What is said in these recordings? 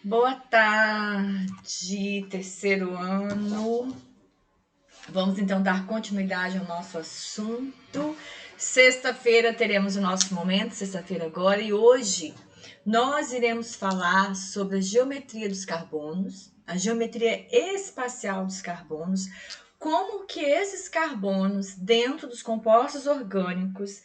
Boa tarde, terceiro ano. Vamos então dar continuidade ao nosso assunto. Sexta-feira teremos o nosso momento, sexta-feira agora, e hoje nós iremos falar sobre a geometria dos carbonos, a geometria espacial dos carbonos, como que esses carbonos dentro dos compostos orgânicos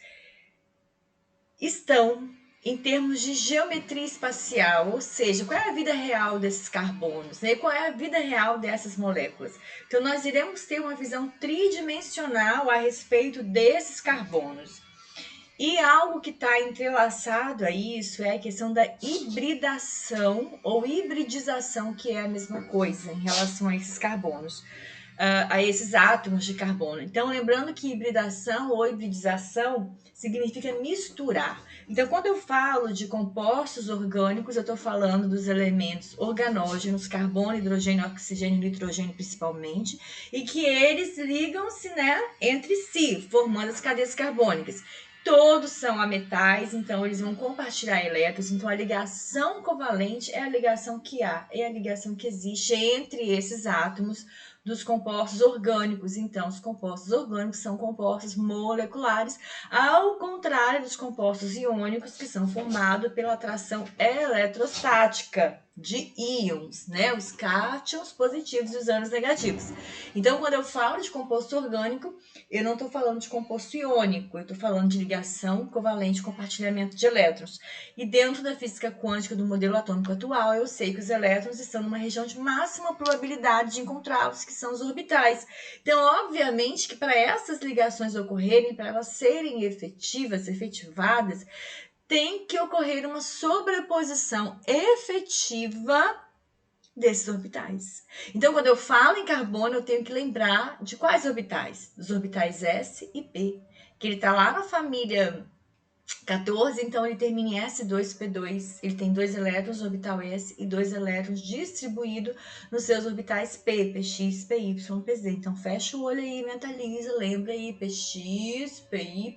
estão em termos de geometria espacial, ou seja, qual é a vida real desses carbonos, né? Qual é a vida real dessas moléculas. Então, nós iremos ter uma visão tridimensional a respeito desses carbonos. E algo que está entrelaçado a isso é a questão da hibridação ou hibridização, que é a mesma coisa em relação a esses carbonos, a esses átomos de carbono. Então, lembrando que hibridação ou hibridização significa misturar. Então, quando eu falo de compostos orgânicos, eu estou falando dos elementos organógenos, carbono, hidrogênio, oxigênio e nitrogênio principalmente, e que eles ligam-se, né, entre si, formando as cadeias carbônicas. Todos são ametais, então eles vão compartilhar elétrons. Então a ligação covalente é a ligação que há, é a ligação que existe entre esses átomos dos compostos orgânicos. Então, os compostos orgânicos são compostos moleculares, ao contrário dos compostos iônicos, que são formados pela atração eletrostática de íons, né? Os cátions positivos e os ânions negativos. Então, quando eu falo de composto orgânico, eu não estou falando de composto iônico, eu estou falando de ligação covalente, compartilhamento de elétrons. E dentro da física quântica do modelo atômico atual, eu sei que os elétrons estão numa região de máxima probabilidade de encontrá-los, que são os orbitais. Então, obviamente que para essas ligações ocorrerem, para elas serem efetivadas, tem que ocorrer uma sobreposição efetiva desses orbitais. Então, quando eu falo em carbono, eu tenho que lembrar de quais orbitais? Dos orbitais S e P, que ele está lá na família 14, então ele termina em S2P2. Ele tem 2 elétrons no orbital S e 2 elétrons distribuídos nos seus orbitais P, PX, PY, PZ. Então fecha o olho aí, mentaliza, lembra aí PX, PY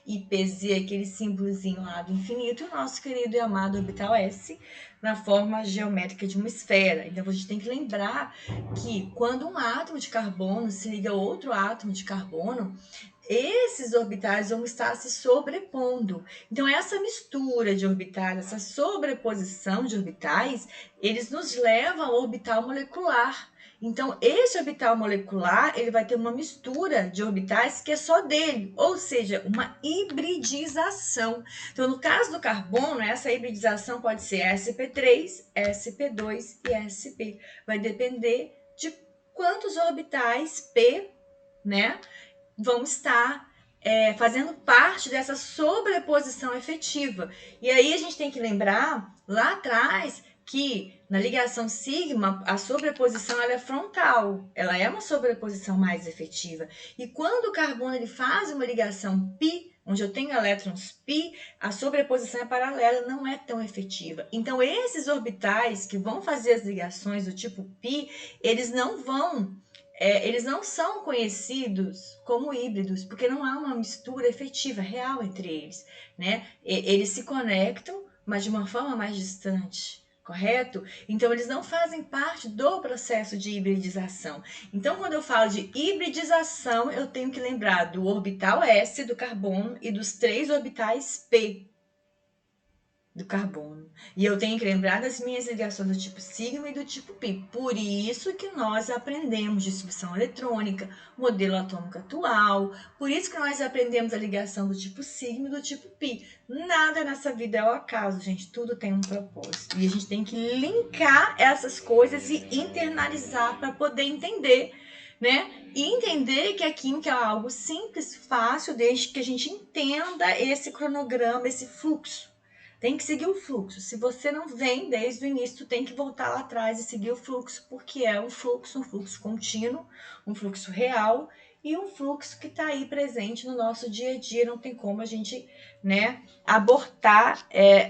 e PZ, aquele símbolozinho lá do infinito, e o nosso querido e amado orbital S na forma geométrica de uma esfera. Então a gente tem que lembrar que quando um átomo de carbono se liga a outro átomo de carbono, esses orbitais vão estar se sobrepondo. Então, essa mistura de orbitais, essa sobreposição de orbitais, eles nos levam ao orbital molecular. Então, esse orbital molecular, ele vai ter uma mistura de orbitais que é só dele, ou seja, uma hibridização. Então, no caso do carbono, essa hibridização pode ser sp3, sp2 e sp. Vai depender de quantos orbitais P, né, vão estar fazendo parte dessa sobreposição efetiva. E aí a gente tem que lembrar lá atrás que na ligação sigma a sobreposição ela é frontal, ela é uma sobreposição mais efetiva. E quando o carbono ele faz uma ligação pi, onde eu tenho elétrons pi, a sobreposição é paralela, não é tão efetiva. Então esses orbitais que vão fazer as ligações do tipo pi, eles não são conhecidos como híbridos, porque não há uma mistura efetiva, real entre eles, né? Eles se conectam, mas de uma forma mais distante, correto? Então, eles não fazem parte do processo de hibridização. Então, quando eu falo de hibridização, eu tenho que lembrar do orbital S do carbono e dos 3 orbitais P do carbono. E eu tenho que lembrar das minhas ligações do tipo sigma e do tipo pi. Por isso que nós aprendemos distribuição eletrônica, modelo atômico atual. Por isso que nós aprendemos a ligação do tipo sigma e do tipo pi. Nada nessa vida é o acaso, gente. Tudo tem um propósito. E a gente tem que linkar essas coisas e internalizar para poder entender, né? E entender que a química é algo simples, fácil, desde que a gente entenda esse cronograma, esse fluxo. Tem que seguir o fluxo. Se você não vem desde o início, tu tem que voltar lá atrás e seguir o fluxo, porque é um fluxo contínuo, um fluxo real e um fluxo que está aí presente no nosso dia a dia. Não tem como a gente, né, abortar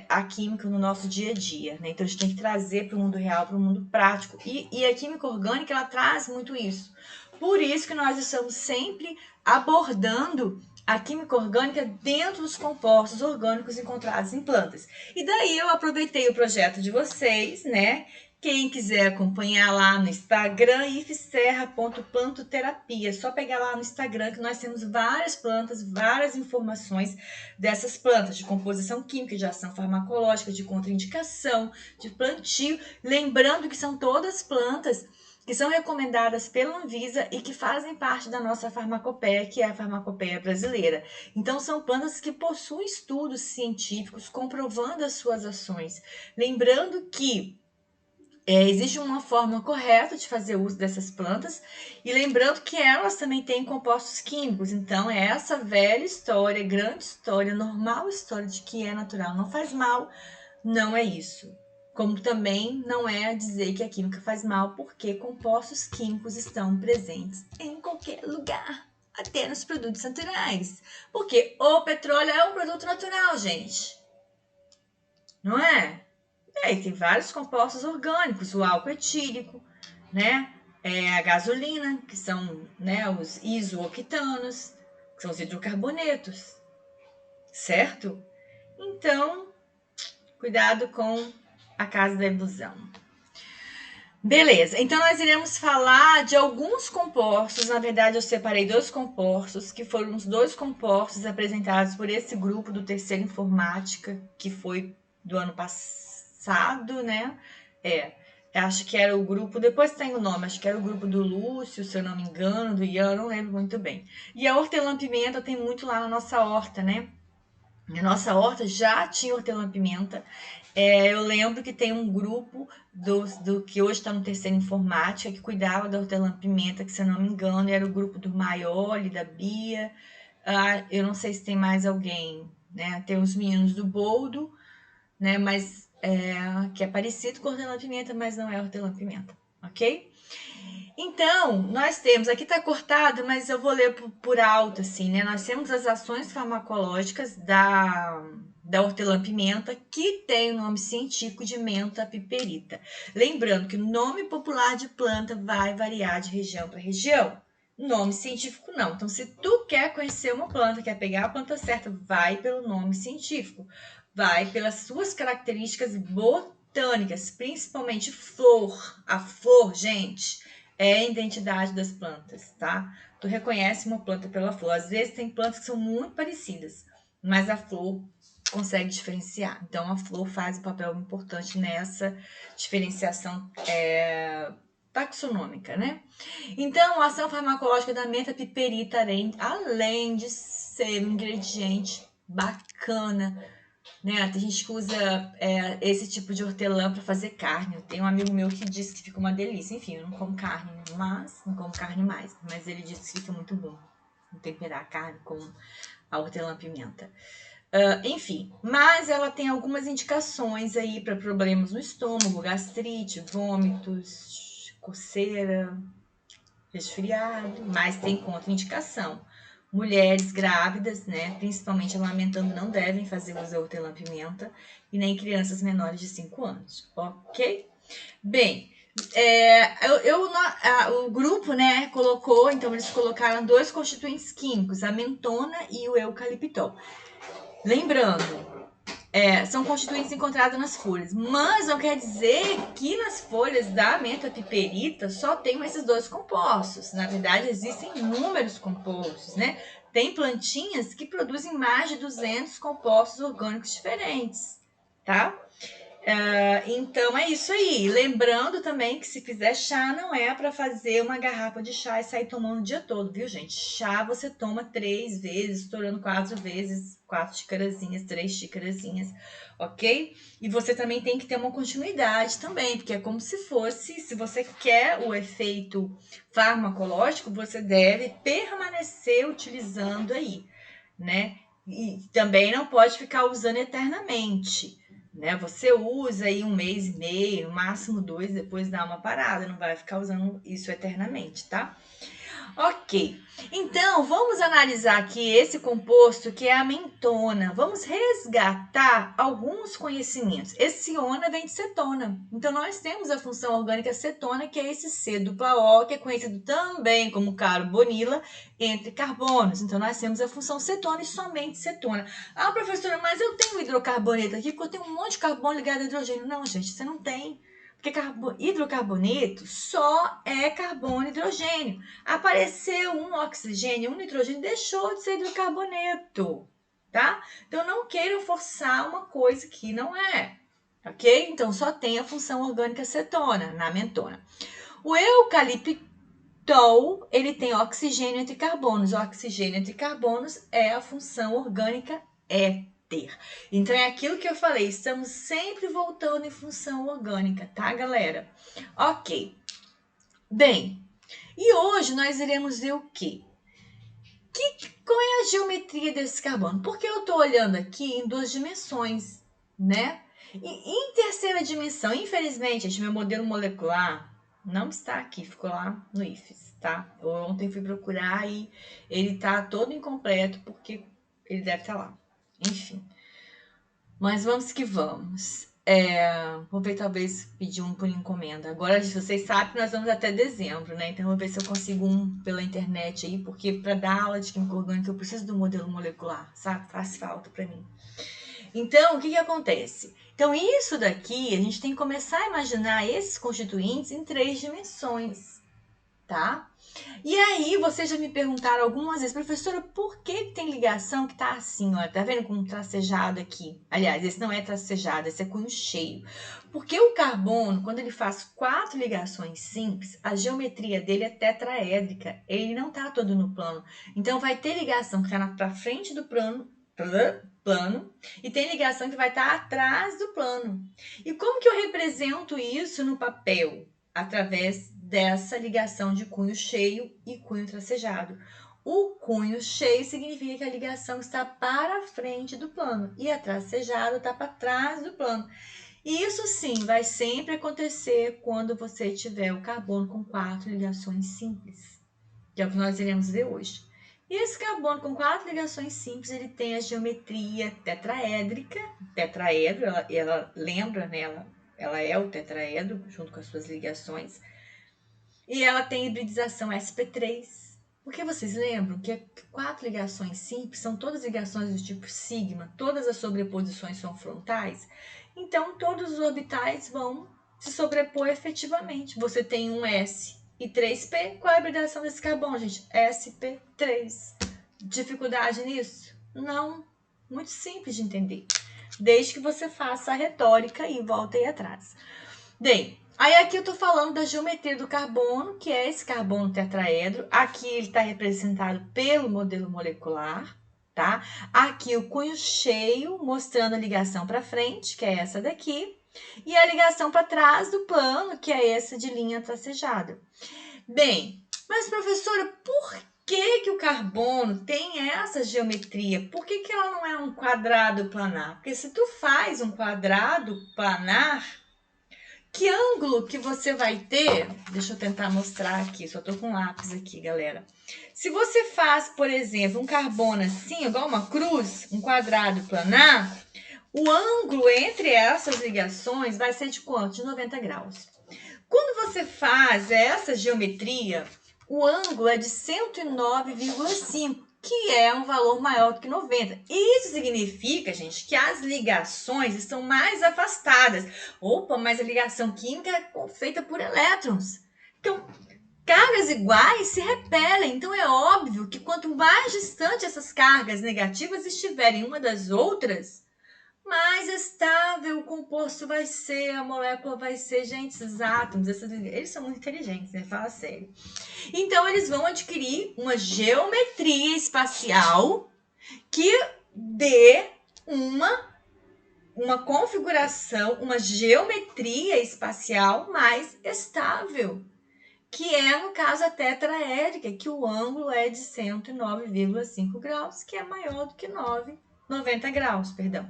a química no nosso dia a dia, né? Então a gente tem que trazer para o mundo real, para o mundo prático. E a química orgânica, ela traz muito isso. Por isso que nós estamos sempre abordando a química orgânica dentro dos compostos orgânicos encontrados em plantas. E daí eu aproveitei o projeto de vocês, né? Quem quiser acompanhar lá no Instagram, ifserra.plantoterapia. É só pegar lá no Instagram que nós temos várias plantas, várias informações dessas plantas, de composição química, de ação farmacológica, de contraindicação, de plantio. Lembrando que são todas plantas que são recomendadas pela Anvisa e que fazem parte da nossa farmacopeia, que é a farmacopeia brasileira. Então, são plantas que possuem estudos científicos comprovando as suas ações. Lembrando que existe uma forma correta de fazer uso dessas plantas e lembrando que elas também têm compostos químicos. Então, é essa velha história, grande história, normal história de que é natural, não faz mal, não é isso. Como também não é dizer que a química faz mal, porque compostos químicos estão presentes em qualquer lugar, até nos produtos naturais. Porque o petróleo é um produto natural, gente. Não é? E aí tem vários compostos orgânicos, o álcool etílico, né? A gasolina, que são, né, os isooctanos, que são os hidrocarbonetos, certo? Então, cuidado com a casa da ilusão. Beleza, então nós iremos falar de alguns compostos. Na verdade, eu separei 2 compostos, que foram os 2 compostos apresentados por esse grupo do Terceiro Informática, que foi do ano passado, né? Acho que era o grupo, depois tem o nome, acho que era o grupo do Lúcio, se eu não me engano, do Ian, não lembro muito bem. E a hortelã-pimenta tem muito lá na nossa horta, né? Na nossa horta já tinha hortelã-pimenta. Eu lembro que tem um grupo do que hoje está no Terceiro Informática que cuidava da hortelã-pimenta, que se eu não me engano era o grupo do Maioli, da Bia. Eu não sei se tem mais alguém, né? Tem os meninos do Boldo, né? Mas que é parecido com hortelã-pimenta, mas não é hortelã-pimenta, ok? Então, nós temos, aqui está cortado, mas eu vou ler por alto, assim, né? Nós temos as ações farmacológicas da hortelã-pimenta, que tem o nome científico de menta piperita. Lembrando que o nome popular de planta vai variar de região para região. Nome científico não. Então, se tu quer conhecer uma planta, quer pegar a planta certa, vai pelo nome científico. Vai pelas suas características botânicas, principalmente flor. A flor, gente, é a identidade das plantas, tá? Tu reconhece uma planta pela flor. Às vezes tem plantas que são muito parecidas, mas a flor consegue diferenciar. Então, a flor faz um papel importante nessa diferenciação taxonômica, né? Então, a ação farmacológica da menta piperita, além de ser um ingrediente bacana, né? Tem gente que usa esse tipo de hortelã para fazer carne. Eu tenho um amigo meu que disse que fica uma delícia. Enfim, eu não como carne, não como carne mais. Mas ele disse que fica muito bom temperar a carne com a hortelã-pimenta. Enfim, mas ela tem algumas indicações aí para problemas no estômago, gastrite, vômitos, coceira, resfriado, mas tem contraindicação. Mulheres grávidas, né, principalmente amamentando, não devem fazer uso da hortelã-pimenta e nem crianças menores de 5 anos, ok? Bem, o grupo, né, colocou, então eles colocaram 2 constituintes químicos, a mentona e o eucaliptol. Lembrando, são constituintes encontrados nas folhas, mas não quer dizer que nas folhas da menta piperita só tem esses 2 compostos. Na verdade, existem inúmeros compostos, né? Tem plantinhas que produzem mais de 200 compostos orgânicos diferentes, tá? Então é isso aí. Lembrando também que se fizer chá, não é para fazer uma garrafa de chá e sair tomando o dia todo, viu, gente? Chá você toma 3 vezes, estourando 4 vezes, 4 xicarazinhas, 3 xicarazinhas, ok? E você também tem que ter uma continuidade também, porque é como se fosse, se você quer o efeito farmacológico, você deve permanecer utilizando aí, né? E também não pode ficar usando eternamente, né? Você usa aí 1 mês e meio, no máximo 2, depois dá uma parada, não vai ficar usando isso eternamente, tá? Ok, então vamos analisar aqui esse composto que é a mentona. Vamos resgatar alguns conhecimentos. Esse ona vem de cetona. Então nós temos a função orgânica cetona, que é esse C dupla O, que é conhecido também como carbonila entre carbonos. Então nós temos a função cetona e somente cetona. Ah, professora, mas eu tenho hidrocarboneto aqui porque eu tenho um monte de carbono ligado a hidrogênio. Não, gente, você não tem. Porque hidrocarboneto só é carbono e hidrogênio. Apareceu um oxigênio, um nitrogênio, deixou de ser hidrocarboneto, tá? Então, não queiram forçar uma coisa que não é, ok? Então, só tem a função orgânica cetona na mentona. O eucaliptol, ele tem oxigênio entre carbonos. O oxigênio entre carbonos é a função orgânica éter. Então, é aquilo que eu falei, estamos sempre voltando em função orgânica, tá, galera? Ok. Bem, e hoje nós iremos ver o quê? Qual é a geometria desse carbono? Porque eu estou olhando aqui em duas dimensões, né? E em terceira dimensão, infelizmente, gente, meu modelo molecular não está aqui, ficou lá no IFES, tá? Eu ontem fui procurar e ele tá todo incompleto porque ele deve estar lá. Enfim. Mas vamos que vamos. Vou ver, talvez, pedir um por encomenda. Agora, vocês sabem que nós vamos até dezembro, né? Então, vou ver se eu consigo um pela internet aí, porque para dar aula de química orgânica eu preciso do modelo molecular, sabe? Faz falta para mim. Então, o que acontece? Então, isso daqui, a gente tem que começar a imaginar esses constituintes em 3 dimensões, tá? E aí, vocês já me perguntaram algumas vezes, professora, por que tem ligação que tá assim, ó? Tá vendo como tracejado aqui? Aliás, esse não é tracejado, esse é cunho cheio. Porque o carbono, quando ele faz 4 ligações simples, a geometria dele é tetraédrica. Ele não tá todo no plano. Então, vai ter ligação que tá pra frente do plano, e tem ligação que vai estar atrás do plano. E como que eu represento isso no papel? Através dessa ligação de cunho cheio e cunho tracejado. O cunho cheio significa que a ligação está para frente do plano e a tracejado está para trás do plano. E isso sim vai sempre acontecer quando você tiver o carbono com 4 ligações simples, que é o que nós iremos ver hoje. E esse carbono com 4 ligações simples, ele tem a geometria tetraédrica, tetraedro, ela lembra, né? Ela é o tetraedro, junto com as suas ligações. E ela tem hibridização sp3. Porque vocês lembram que 4 ligações simples são todas ligações do tipo sigma, todas as sobreposições são frontais, então todos os orbitais vão se sobrepor efetivamente. Você tem um S e 3p, qual é a hibridação desse carbono, gente? sp3. Dificuldade nisso? Não, muito simples de entender, desde que você faça a retórica e volte aí atrás. Bem, aí aqui eu tô falando da geometria do carbono, que é esse carbono tetraedro. Aqui ele está representado pelo modelo molecular, tá? Aqui o cunho cheio, mostrando a ligação para frente, que é essa daqui. E a ligação para trás do plano, que é essa de linha tracejada. Bem, mas professora, por que o carbono tem essa geometria? Por que ela não é um quadrado planar? Porque se tu faz um quadrado planar, que ângulo que você vai ter? Deixa eu tentar mostrar aqui, só tô com lápis aqui, galera. Se você faz, por exemplo, um carbono assim, igual uma cruz, um quadrado planar, o ângulo entre essas ligações vai ser de quanto? De 90 graus. Quando você faz essa geometria, o ângulo é de 109,5, que é um valor maior do que 90. Isso significa, gente, que as ligações estão mais afastadas. Opa, mas a ligação química é feita por elétrons. Então, cargas iguais se repelem. Então, é óbvio que quanto mais distante essas cargas negativas estiverem uma das outras, mais estável o composto vai ser, a molécula vai ser. Gente, esses átomos, eles são muito inteligentes, né? Fala sério. Então, eles vão adquirir uma geometria espacial que dê uma configuração, uma geometria espacial mais estável, que é, no caso, a tetraédrica, que o ângulo é de 109,5 graus, que é maior do que 90 graus, perdão.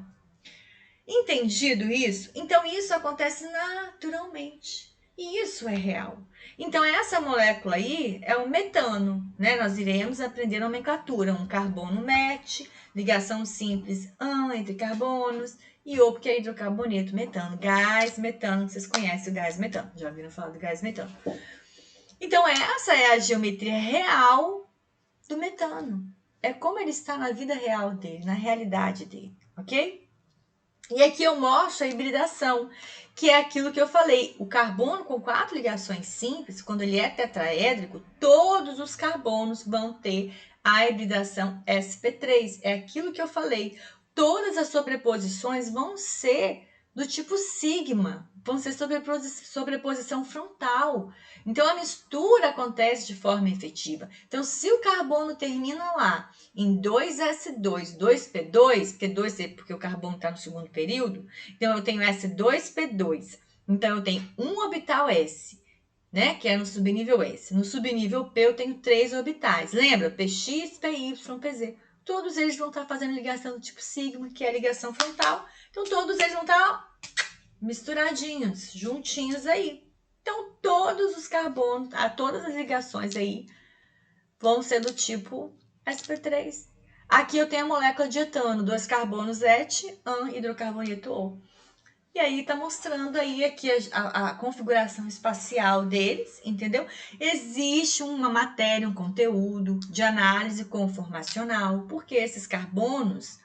Entendido isso? Então, isso acontece naturalmente. E isso é real. Então, essa molécula aí é o metano, né? Nós iremos aprender a nomenclatura. Um carbono MET, ligação simples AN entre carbonos, e O, que é hidrocarboneto, metano. Gás metano, vocês conhecem o gás metano. Já ouviram falar do gás metano. Então, essa é a geometria real do metano. É como ele está na vida real dele, na realidade dele, ok? E aqui eu mostro a hibridação, que é aquilo que eu falei. O carbono com 4 ligações simples, quando ele é tetraédrico, todos os carbonos vão ter a hibridação sp3. É aquilo que eu falei. Todas as sobreposições vão ser do tipo sigma, vão ser sobreposição frontal. Então, a mistura acontece de forma efetiva. Então, se o carbono termina lá em 2s2, 2p2, porque o carbono está no segundo período, então eu tenho S2p2. Então, eu tenho um orbital S, né, que é no subnível S. No subnível P, eu tenho 3 orbitais. Lembra? Px, Py, Pz. Todos eles vão estar fazendo ligação do tipo sigma, que é a ligação frontal. Então, todos eles vão estar misturadinhos, juntinhos aí. Então, todos os carbonos, todas as ligações aí vão ser do tipo sp3. Aqui eu tenho a molécula de etano, 2 carbonos ET, AN, hidrocarboneto O. E aí tá mostrando aí aqui a configuração espacial deles, entendeu? Existe uma matéria, um conteúdo de análise conformacional, porque esses carbonos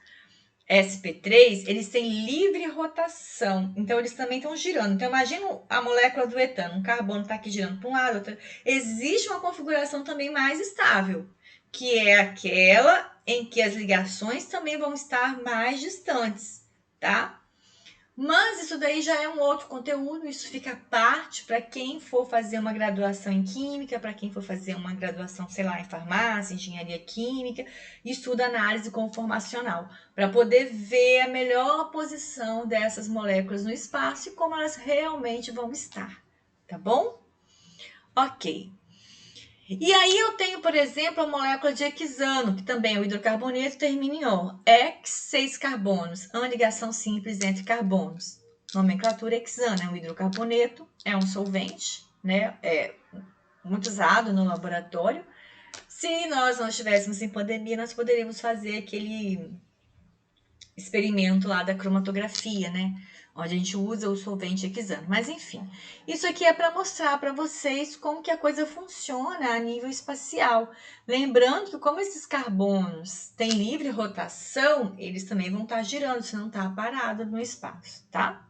sp3, eles têm livre rotação, então eles também estão girando. Então imagina a molécula do etano, um carbono está aqui girando para um lado, outro. Existe uma configuração também mais estável, que é aquela em que as ligações também vão estar mais distantes, tá? Mas isso daí já é um outro conteúdo, isso fica à parte para quem for fazer uma graduação em química, para quem for fazer uma graduação, sei lá, em farmácia, engenharia química, estuda análise conformacional, para poder ver a melhor posição dessas moléculas no espaço e como elas realmente vão estar, tá bom? Ok. E aí eu tenho, por exemplo, a molécula de hexano, que também é o hidrocarboneto, termina em O. Hex, 6 carbonos, uma ligação simples entre carbonos. Nomenclatura hexano, é um hidrocarboneto, é um solvente, né? É muito usado no laboratório. Se nós não estivéssemos em pandemia, nós poderíamos fazer aquele experimento lá da cromatografia, né? Onde a gente usa o solvente hexano. Mas enfim, isso aqui é para mostrar para vocês como que a coisa funciona a nível espacial. Lembrando que como esses carbonos têm livre rotação, eles também vão estar girando, se não está parado no espaço, tá?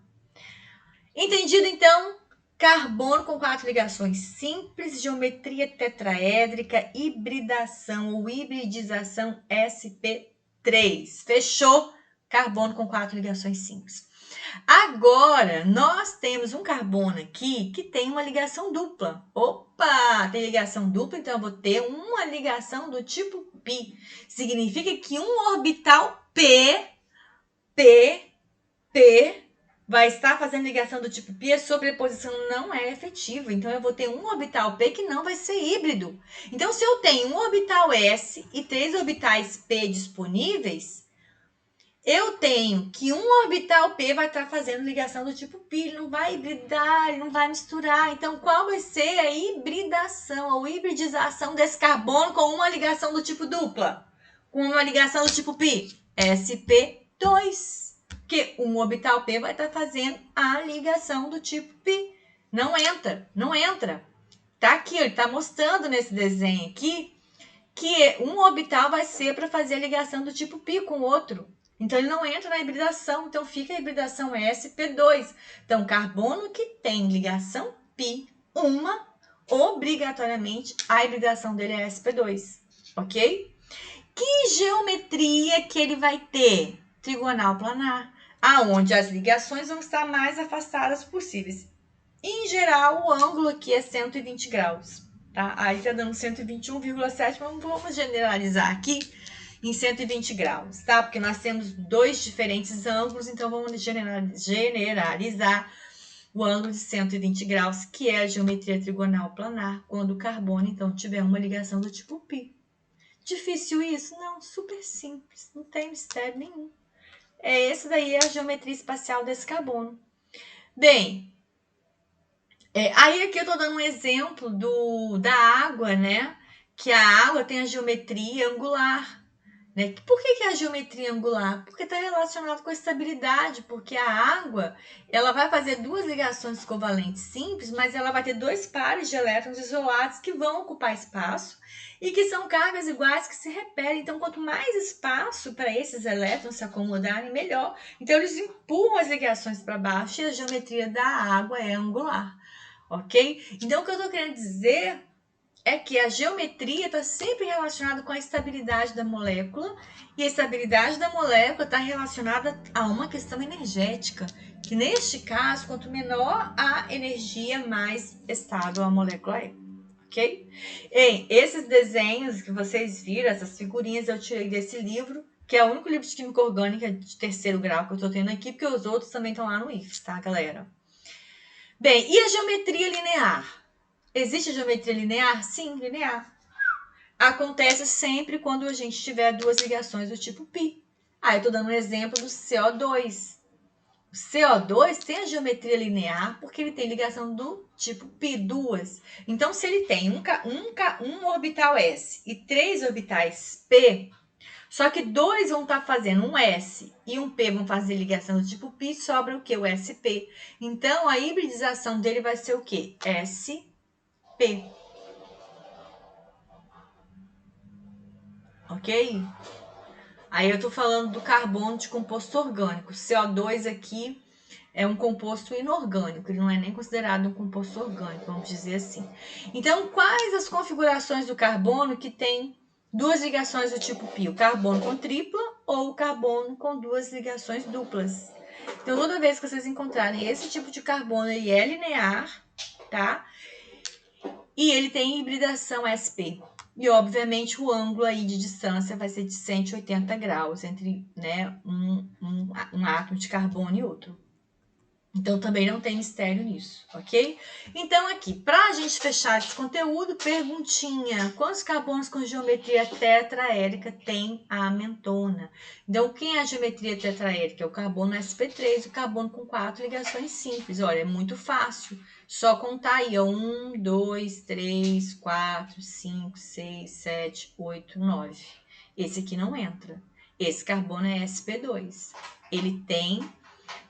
Entendido então? Carbono com 4 ligações simples, geometria tetraédrica, hibridação ou hibridização sp3. Fechou? Carbono com 4 ligações simples. Agora, nós temos um carbono aqui que tem uma ligação dupla. Opa, tem ligação dupla, então eu vou ter uma ligação do tipo π. Significa que um orbital P vai estar fazendo ligação do tipo π, a sobreposição não é efetiva. Então, eu vou ter um orbital P que não vai ser híbrido. Então, se eu tenho um orbital S e 3 orbitais P disponíveis, eu tenho que um orbital P vai estar fazendo ligação do tipo π, ele não vai hibridar, ele não vai misturar. Então, qual vai ser a hibridação, ou hibridização desse carbono com uma ligação do tipo dupla? Com uma ligação do tipo π? sp2. Porque um orbital P vai estar fazendo a ligação do tipo π. Não entra. Tá aqui, ele está mostrando nesse desenho aqui que um orbital vai ser para fazer a ligação do tipo π com o outro. Então, ele não entra na hibridação. Então, fica a hibridação sp2. Então, carbono que tem ligação π, obrigatoriamente, a hibridação dele é sp2. Ok? Que geometria que ele vai ter? Trigonal planar, aonde as ligações vão estar mais afastadas possíveis. Em geral, o ângulo aqui é 120 graus. Tá? Aí está dando 121,7, mas vamos generalizar aqui em 120 graus, tá? Porque nós temos 2 diferentes ângulos, então vamos generalizar o ângulo de 120 graus, que é a geometria trigonal planar, quando o carbono, então, tiver uma ligação do tipo π. Difícil isso? Não, super simples, não tem mistério nenhum. Esse daí é a geometria espacial desse carbono. Bem, Aí aqui eu tô dando um exemplo da água, né? Que a água tem a geometria angular. Né? Por que a geometria angular? Porque está relacionado com a estabilidade, porque a água ela vai fazer duas ligações covalentes simples, mas ela vai ter dois pares de elétrons isolados que vão ocupar espaço e que são cargas iguais que se repelem. Então, quanto mais espaço para esses elétrons se acomodarem, melhor. Então, eles empurram as ligações para baixo e a geometria da água é angular, ok? Então, o que eu estou querendo dizer é que a geometria está sempre relacionada com a estabilidade da molécula, e a estabilidade da molécula está relacionada a uma questão energética, que neste caso, quanto menor a energia, mais estável a molécula é, ok? E esses desenhos que vocês viram, essas figurinhas, eu tirei desse livro, que é o único livro de química orgânica de terceiro grau que eu estou tendo aqui, porque os outros também estão lá no IFES, tá, galera? Bem, e a geometria linear? Existe geometria linear? Sim, linear. Acontece sempre quando a gente tiver duas ligações do tipo π. Eu estou dando um exemplo do CO2. O CO2 tem a geometria linear porque ele tem ligação do tipo π, duas. Então, se ele tem um orbital S e três orbitais P, só que dois vão estar fazendo um S e um P vão fazer ligação do tipo π, sobra o que? O SP. Então, a hibridização dele vai ser o quê? SP. Ok? Aí eu tô falando do carbono de composto orgânico. CO2 aqui é um composto inorgânico, ele não é nem considerado um composto orgânico, vamos dizer assim. Então, quais as configurações do carbono que tem duas ligações do tipo π? O carbono com tripla ou o carbono com duas ligações duplas? Então, toda vez que vocês encontrarem esse tipo de carbono, ele é linear, tá? E ele tem hibridação sp. E, obviamente, o ângulo aí de distância vai ser de 180 graus entre, né, um átomo de carbono e outro. Então, também não tem mistério nisso, ok? Então, aqui, para a gente fechar esse conteúdo, perguntinha. Quantos carbonos com geometria tetraédrica tem a mentona? Então, quem é a geometria tetraédrica? É o carbono sp3, o carbono com 4 ligações simples. Olha, é muito fácil. Só contar aí, ó. 1, 2, 3, 4, 5, 6, 7, 8, 9. Esse aqui não entra. Esse carbono é sp2. Ele tem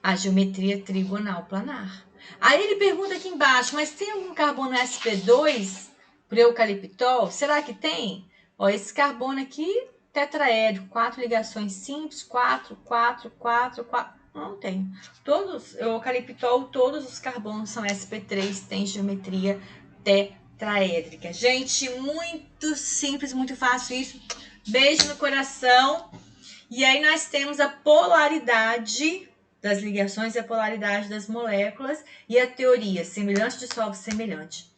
a geometria trigonal planar. Aí ele pergunta aqui embaixo, mas tem algum carbono sp2 para eucaliptol? Será que tem? Ó, esse carbono aqui, tetraédrico, 4 ligações simples, 4, 4, 4, 4. Não tem. Todos, o eucaliptol, todos os carbonos são sp3, tem geometria tetraédrica. Gente, muito simples, muito fácil isso. Beijo no coração. E aí nós temos a polaridade das ligações e a polaridade das moléculas e a teoria semelhante dissolve semelhante.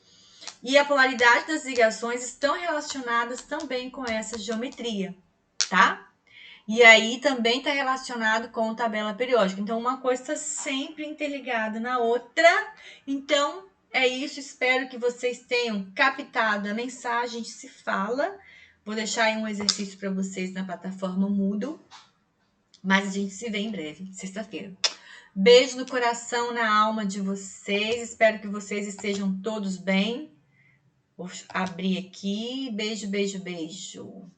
E a polaridade das ligações estão relacionadas também com essa geometria, tá? E aí também está relacionado com tabela periódica. Então, uma coisa está sempre interligada na outra. Então, é isso. Espero que vocês tenham captado a mensagem. A gente se fala. Vou deixar aí um exercício para vocês na plataforma Moodle. Mas a gente se vê em breve, sexta-feira. Beijo no coração, na alma de vocês. Espero que vocês estejam todos bem. Vou abrir aqui. Beijo, beijo, beijo.